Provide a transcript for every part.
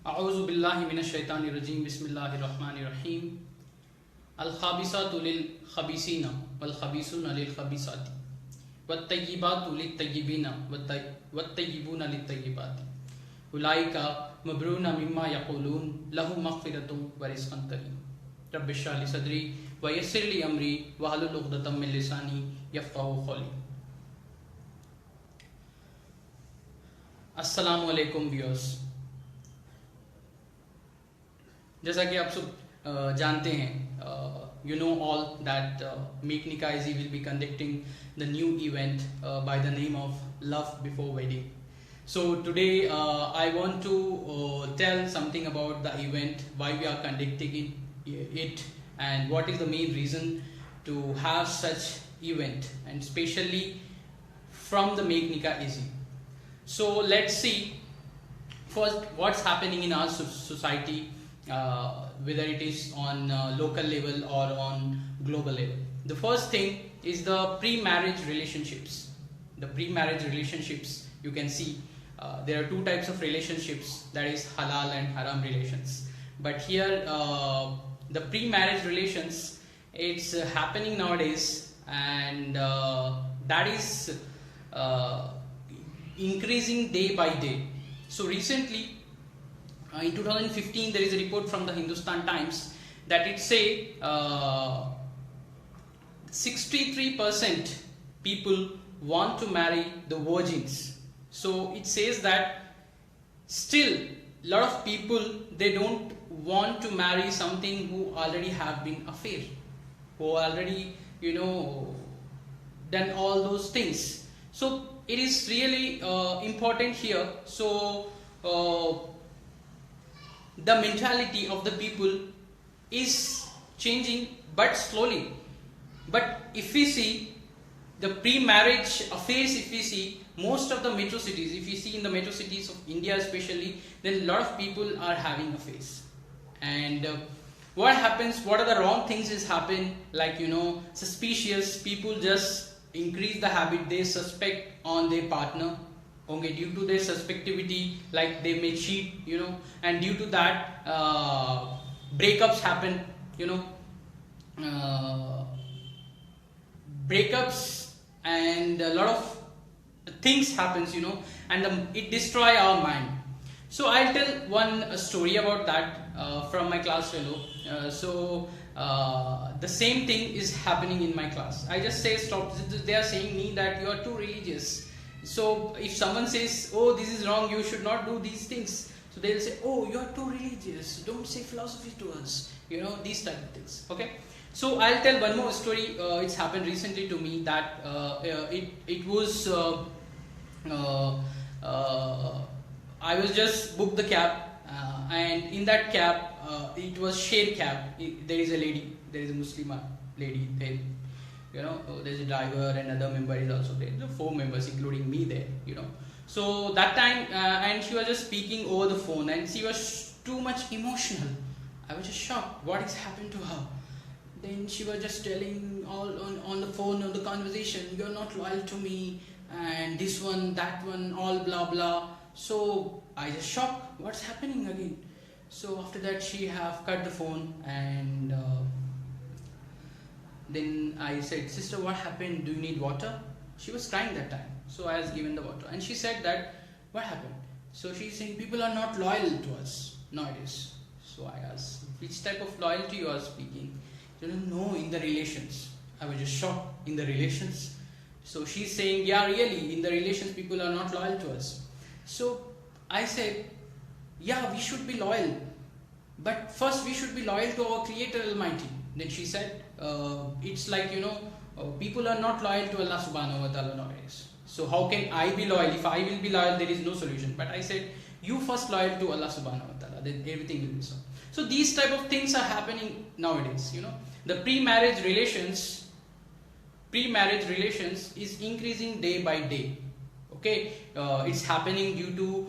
अऊज़ु बिल्लाहि मिनश शैतानिर रजीम बिस्मिल्लाहिर रहमानिर रहीम अल-खाबिसातु लिल-खाबिसीना वल-खाबिसूना लिल-खाबिसाति वत-तय्यिबातु लित-तय्यिबीना वत-तय्यिबूना लित-तय्यिबाति उलाइका मबरूना मिम्मा यक़ूलून लहुम मग़फ़िरतुन व रिज़्क़ुन करीम रब्बि इश्रह ली सदरी व यस्सिर ली अमरी वहलुल उक़दतम मिन लिसानी यफ़क़हू क़ौली। अस्सलामु अलैकुम व्यूअर्स, जैसा कि आप सब जानते हैं, you know all that Make Nikah Easy will be conducting the new event by the name of Love Before Wedding. So today I want to tell something about the event, why we are conducting it, and what is the main reason to have such event, and especially from the Make Nikah Easy. So let's see first what's happening in our society, whether it is on local level or on global level. The first thing is the pre-marriage relationships. The pre-marriage relationships, you can see there are two types of relationships, that is halal and haram relations. But here the pre-marriage relations, it's happening nowadays, and that is increasing day by day. So recently in 2015 there is a report from the Hindustan Times that it say 63% people want to marry the virgins. So it says that still a lot of people, they don't want to marry something who already have been affair, who already done all those things. So it is really important here. So the mentality of the people is changing, but slowly. But if we see the pre-marriage affairs, if we see most of the metro cities, if you see in the metro cities of India especially, then a lot of people are having affairs. And what happens, what are the wrong things is happen, like suspicious people just increase the habit, they suspect on their partner. Okay, due to their suspectivity, like they may cheat, and due to that breakups happen, breakups and a lot of things happens, and it destroy our mind. So I'll tell one story about that from my class fellow. The same thing is happening in my class. I just say stop. They are saying me that you are too religious. So if someone says, oh, this is wrong, you should not do these things, so they'll say, oh, you are too religious, don't say philosophy to us, these type of things. Okay, so I'll tell one more story. It's happened recently to me that it was I was just booked the cab, and in that cab it was shared cab. There is a lady, there is a Muslim lady there. There's a driver and other member is also there. There are 4 members including me there, So that time, and she was just speaking over the phone, and she was too much emotional. I was just shocked. What has happened to her? Then she was just telling all on the phone, on the conversation, you're not loyal to me, and this one, that one, all blah blah. So I just shocked. What's happening again? So after that, she have cut the phone, and then I said, sister, what happened? Do you need water? She was crying that time. So I was given the water. And she said that, what happened? So she's saying, people are not loyal to us nowadays. So I asked, which type of loyalty you are speaking? She didn't know, in the relations. I was just shocked, in the relations. So she's saying, yeah, really, in the relations, people are not loyal to us. So I said, yeah, we should be loyal. But first we should be loyal to our Creator Almighty. Then she said, it's like, people are not loyal to Allah subhanahu wa ta'ala nowadays. So how can I be loyal? If I will be loyal, there is no solution. But I said, you first loyal to Allah subhanahu wa ta'ala, then everything will be solved. So these type of things are happening nowadays, The pre-marriage relations is increasing day by day. Okay, it's happening due to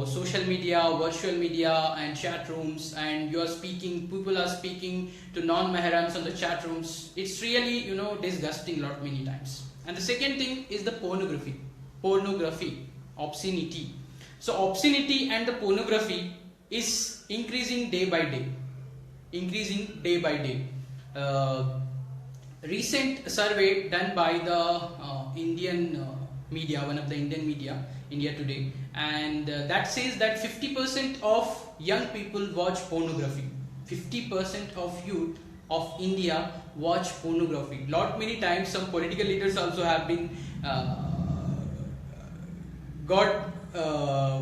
social media, virtual media, and chat rooms, and people are speaking to non-mahrams on the chat rooms. It's really, disgusting many times. And the second thing is the pornography, obscenity. So obscenity and the pornography is increasing day by day. Increasing day by day. Recent survey done by the Indian media, one of the Indian media, India Today, and that says that 50% of young people watch pornography. 50% of youth of India watch pornography. Lot many times some political leaders also have been got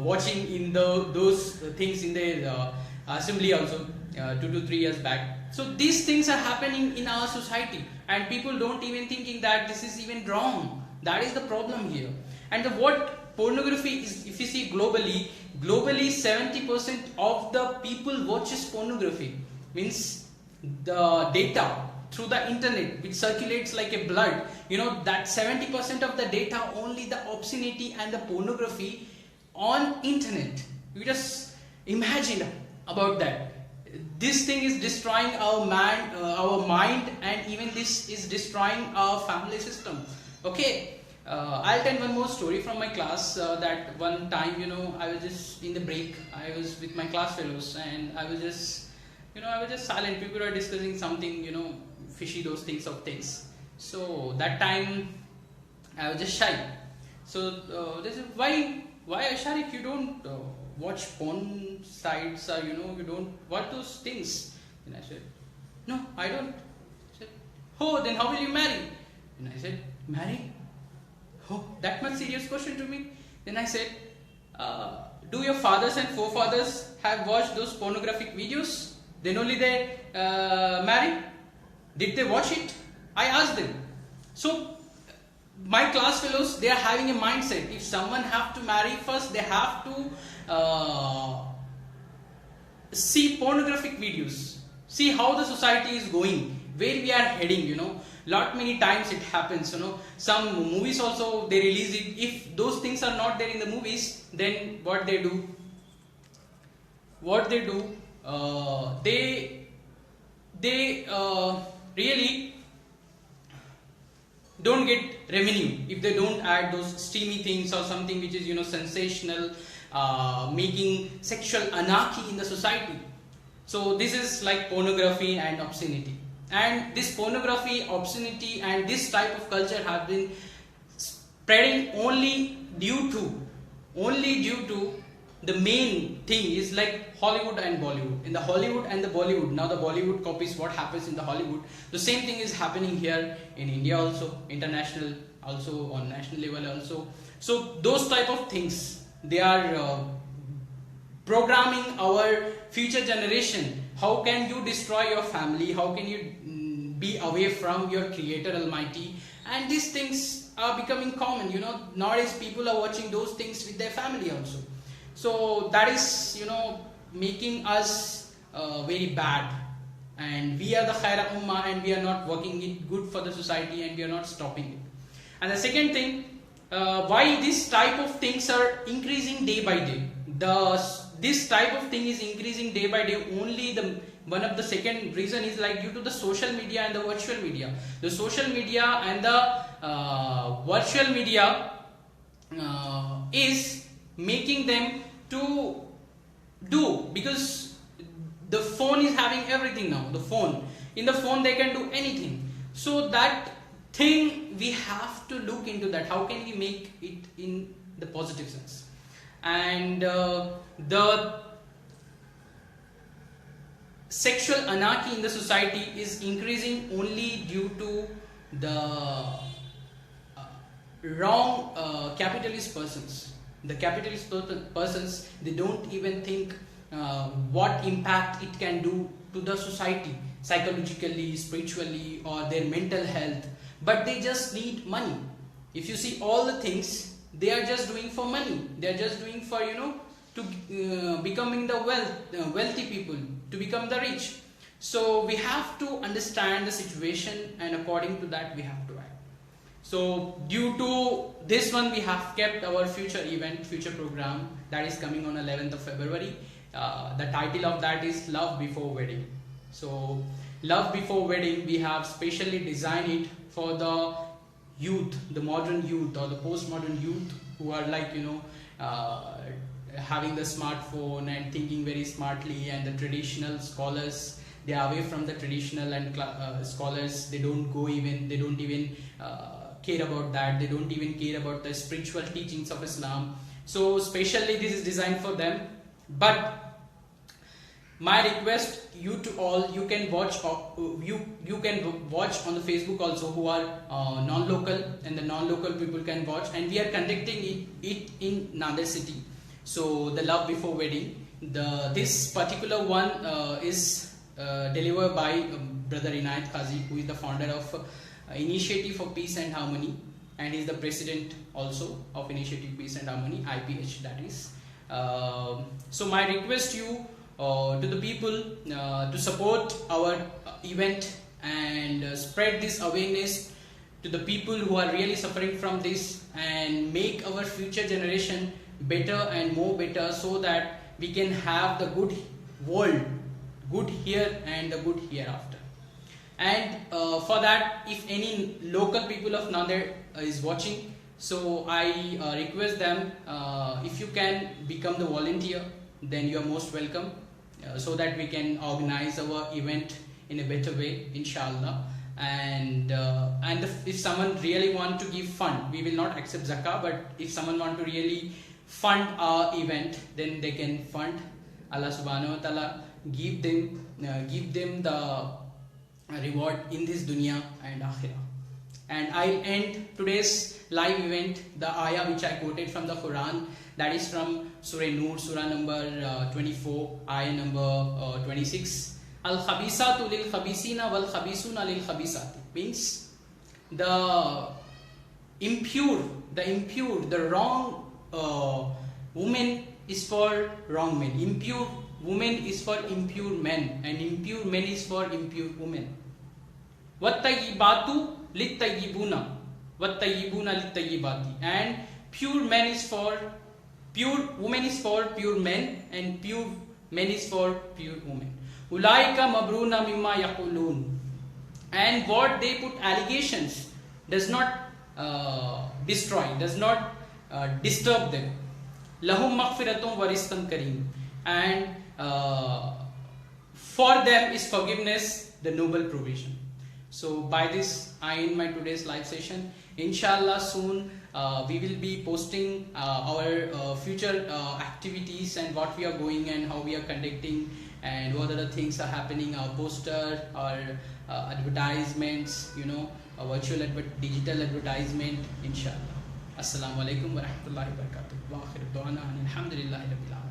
watching in those things in the assembly also 2 to 3 years back. So these things are happening in our society, and people don't even thinking that this is even wrong. That is the problem here. And what pornography is, if you see globally 70% of the people watches pornography. Means the data through the internet which circulates like a blood, that 70% of the data, only the obscenity and the pornography on internet. You just imagine about that. This thing is destroying our mind, and even this is destroying our family system. Okay, I'll tell one more story from my class. That one time, I was just in the break. I was with my class fellows, and I was just silent. People are discussing something, fishy, those things of things. So that time, I was just shy. So they said, why Sharik, you don't watch porn sites, or you don't watch those things? And I said, no, I don't. He said, oh, then how will you marry? And I said, marry? Oh, that much serious question to me? Then I said, do your fathers and forefathers have watched those pornographic videos? Then only they marry? Did they watch it? I asked them. So my class fellows, they are having a mindset. If someone have to marry first, they have to see pornographic videos. See how the society is going, where we are heading, Lot many times it happens, Some movies also, they release it. If those things are not there in the movies, then what they do? They really don't get revenue if they don't add those steamy things or something which is sensational, making sexual anarchy in the society. So this is like pornography and obscenity. And this pornography, obscenity and this type of culture have been spreading only due to the main thing is like Hollywood and Bollywood. In the Hollywood and the Bollywood, now the Bollywood copies what happens in the Hollywood. The same thing is happening here in India also, international also, on national level also. So those type of things, they are programming our future generation. How can you destroy your family? How can you be away from your Creator Almighty? And these things are becoming common. Nowadays people are watching those things with their family also. So that is, making us very bad. And we are the Khaira Ummah, and we are not working it good for the society, and we are not stopping it. And the second thing, why this type of things are increasing day by day. This type of thing is increasing day by day. Only one of the second reason is like due to the social media and the virtual media. The social media and the virtual media is making them to do, because the phone is having everything now. In the phone they can do anything. So that thing we have to look into that. How can we make it in the positive sense? And the sexual anarchy in the society is increasing only due to the wrong capitalist persons. The capitalist persons, they don't even think what impact it can do to the society, psychologically, spiritually, or their mental health. But they just need money. If you see all the things, they are just doing for money. They are just doing for, to becoming the wealthy people, to become the rich. So we have to understand the situation, and according to that we have to act. So due to this one, we have kept our future program that is coming on 11th of February. The title of that is Love Before Wedding. So Love Before Wedding, we have specially designed it for the youth, the modern youth or the postmodern youth who are like having the smartphone and thinking very smartly, and the traditional scholars, they are away from the traditional, and scholars, they don't even care about that. They don't even care about the spiritual teachings of Islam. So specially this is designed for them. But my request you to all, you can watch you can watch on the Facebook also, who are non-local, and the non-local people can watch, and we are conducting it in Nanded city. So the Love Before Wedding, this particular one is delivered by brother Inayat Qazi, who is the founder of Initiative for Peace and Harmony, and he is the president also of Initiative Peace and Harmony, IPH, that is. So my request you to the people to support our event and spread this awareness to the people who are really suffering from this, and make our future generation better and more better, so that we can have the good world, good here and the good hereafter. And for that, if any local people of Nanded is watching, so I request them, if you can become the volunteer, then you are most welcome, so that we can organize our event in a better way, inshallah. And if someone really want to give fund, we will not accept zakah, but if someone want to really fund our event, then they can fund. Allah subhanahu wa ta'ala give them the reward in this dunya and akhirah. And I'll end today's live event, the ayah which I quoted from the Quran, that is from Surah Nur, Surah number 24, ayah number 26. Al-khabisatu lil-khabisina wal-khabisuna lil-khabisati, means the impure, the wrong woman is for wrong men, impure woman is for impure men, and impure men is for impure women. Wat-tayyibatu lit-tayyibuna, wat-tayyibuna lit-tayyibati, and pure men is for pure women is for pure men, and pure men is for pure women. Ulaika mabruna mimma yaqulun, and what they put allegations does not destroy, does not disturb them. Lahum maghfiratun wa rizqun kareem, and for them is forgiveness, the noble provision. So by this I end my today's live session. Inshallah soon we will be posting our future activities, and what we are going and how we are conducting, and what other things are happening, our poster, our advertisements, a virtual digital advertisement, inshallah. Assalamu alaikum wa rahmatullahi wa barakatuh. Wa akhiru da'wana alhamdulillahi rabbil alamin.